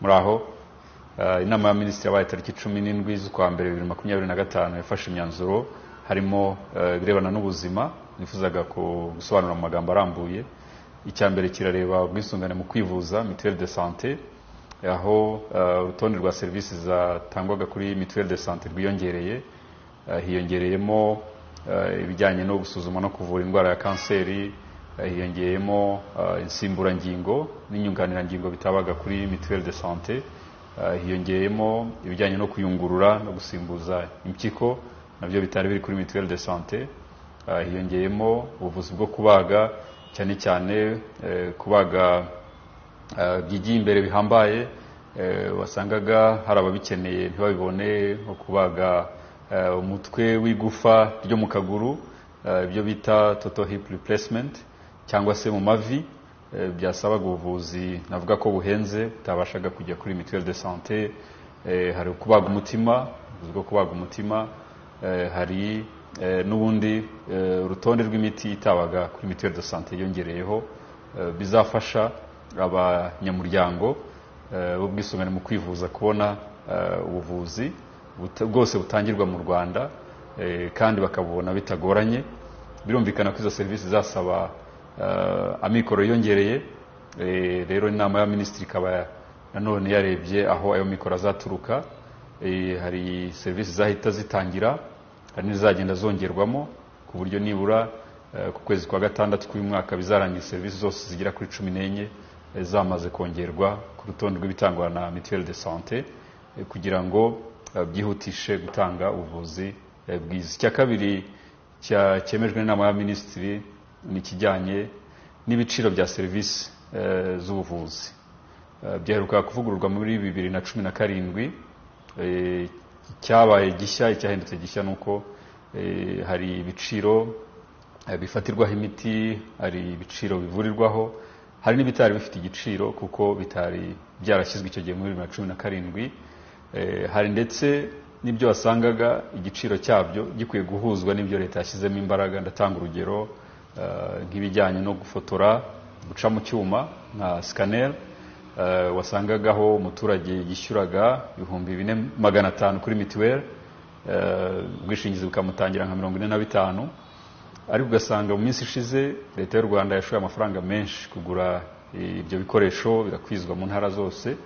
muraho inama ya minisitiri yabaye tariki 17 z'ukwa mbere 2025 yafashe imyanzuro harimo birebana n'ubuzima nifuzaga gusobanura mu magambo arambuye. Icyambere kirareba ubwisungane mu kwivuza mutuelle de santé, aho urutonde rwa services zatangwaga kuri mutuelle de santé rwiyongereye, hiyongereyemo ibijyanye no gusuzuma no kuvura indwara ya kanseri, hiyongeyemo insimburangingo n'inyunganirangingo bitabaga kuri mutuelle de santé, hiyongeyemo ibijyanye no kuyungurura no gusimbuza impyiko nabyo bitari biri kuri mutuelle de santé, hiyongeyemo ubuvuzi bwo kubaga cyane cyane kubaga byigiye imbere bihambaye, wasangaga hari ababikeneye ntibabibone nko kubaga umutwe w'igufa ryo mu kaguru, ibyo bita total hip replacement, cyangwa se mu mavi byasabaga ubuvuzi navuga ko buhenze utabashaga kujya kuri mutuelle de santé. Hari kubaga umutima, ubwo kubaga umutima, hari n'ubundi urutonde rw'imiti itabaga kuri mutuelle de santé yongereyeho bizafasha abanyamuryango ubwisungane mu kwivuza kubona ubuvuzi bwose butangirwa mu Rwanda kandi bakabona bitagoranye. Birumvikana ko izo service zasaba amikoro yongereye, rero inama ya minisitiri ikaba nanone yarebye aho ayo mikoro azaturuka. Hari service zahita zitangira, hari n'izagenda zongerwamo ku buryo nibura ku kwezi kwa gatandatu k'uyu mwaka bizarangira service zose zigira kuri 14 zamaze kongerwa ku rutonde rw'ibitangwa na mutuelle de santé kugira ngo byihutishe gutanga ubuvuzi bwiza. Icya kabiri cyemejwe n'inama ya minisitiri ni kijyanye n'ibiciro bya service z'ubuvuzi. Byaheruka kuvugururwa muri 2017. Cyabaye gishya, icyahindutse gishya nuko hari ibiciro bifatirwaho imiti, hari ibiciro bivurirwaho, hari n'ibitari bifite igiciro kuko bitari byarashyizwe icyo gihe muri 2017. Hari ndetse n'ibyo wasangaga igiciro cyabyo gikwiye guhuzwa n'ibyo leta yashyizemo imbaraga. Ndatanga urugero nk'ibijyanye no gufotora, guca mu cyuma nka scanner, wasangagaho umuturage yishyuraga 4,500 kuri mituelle, ubwishingizi bukamutangira nka 45, ariko ugasanga mu minsi ishize leta y'u Rwanda yashoye amafaranga menshi kugura ibyo bikoresho birakwizwa mu ntara zose.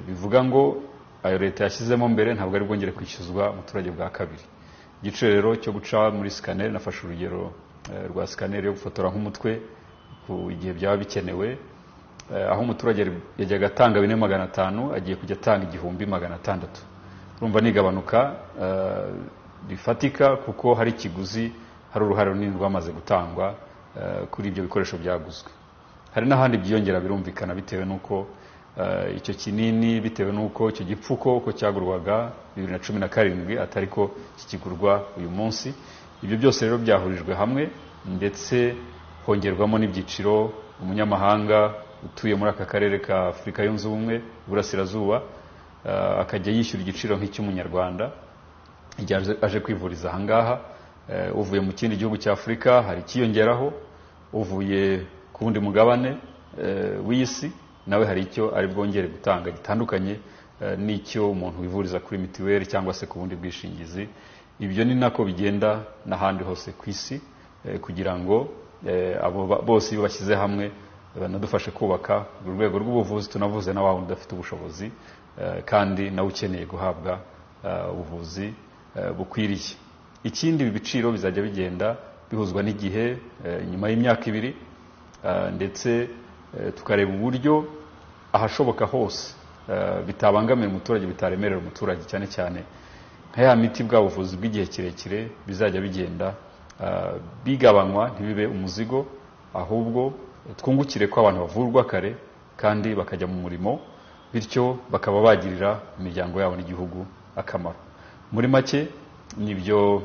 Bivuga ngo ayo leta yashyizemo mbere ntabwo ari bwongere kwishyuzwa umuturage bwa kabiri. Igiciro rero cyo guca muri scanner, nafashe urugero rwa scanner yo gufotora nk'umutwe ku igihe byaba bikenewe, aho umuturage yajyaga atanga 4,500 agiye kujya atanga 1,600. Urumva nigabanuka bifatika kuko hari ikiguzi, hari uruhare runini rwamaze gutangwa kuri ibyo bikoresho byaguzwe. Hari n'ahandi byiyongera birumvikana bitewe nuko icyo kinini, bitewe nuko icyo gipfuko uko cyagurwaga 2017 atari ko kikigurwa uyu munsi. Ibyo byose rero byahurijwe hamwe ndetse hongerwamo n'ibyiciro. Umunyamahanga utuye muri aka karere ka Afurika yunze ubumwe burasirazuba akajya yishyura igiciro nk'icy'umunyarwanda igihe aje kwivuriza ahangaha. Uvuye mu kindi gihugu cya Afurika hari kiyongeraho, uvuye ku wundi mugabane w'isi nawe hari icyo ari bwongere gutanga gitandukanye n'icyo umuntu wivuriza kuri mituelle cyangwa se ku wundi bwishingizi. Ibyo ni nako bigenda n'ahandi hose ku isi kugira ngo abo bose bashyize hamwe banadufashe kubaka urwego rw'ubuvuzi. Tunavuze na wundi udafite ubushobozi kandi nawe ukeneye guhabwa ubuvuzi bukwiriye. Ikindi ibiciro bizajya bigenda bihuzwa n'igihe nyuma y'imyaka 2, ndetse tukareba uburyo ahashoboka hose bitabangamira umuturage, bitaremerera umuturage, cyane cyane nka ya miti bwa buvuzi bw'igihe kirekire bizajya bigenda bigabanywa ntibibe umuzigo, ahubwo twungukire ko abantu bavurwa kare kandi bakajya mu murimo, bityo bakaba bagirira imiryango yabo n'igihugu akamaro. Muri make nibyo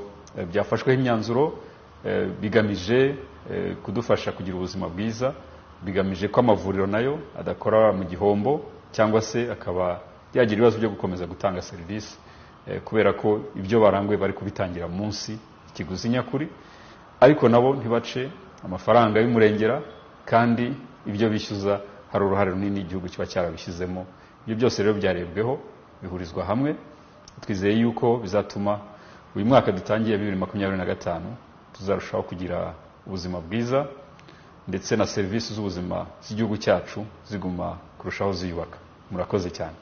byafashweho imyanzuro bigamije kudufasha kugira ubuzima bwiza, bigamije ko amavuriro nayo adakora mu gihombo cyangwa se akaba yagira ibibazo byo gukomeza gutanga service kubera ko ibyo baranguye bari kubitangira munsi ikiguzi nyakuri, ariko nabo ntibace amafaranga y'umurengera kandi ibyo bishyuza hari uruhare runini igihugu kiba cyarabishyizemo. Ibyo byose rero byarebweho bihurizwa hamwe, twizeye yuko bizatuma uyu mwaka dutangiye 2025 tuzarushaho kugira ubuzima bwiza ndetse na serivisi z'ubuzima z'igihugu cyacu ziguma kurushaho ziyubaka. Murakoze cyane.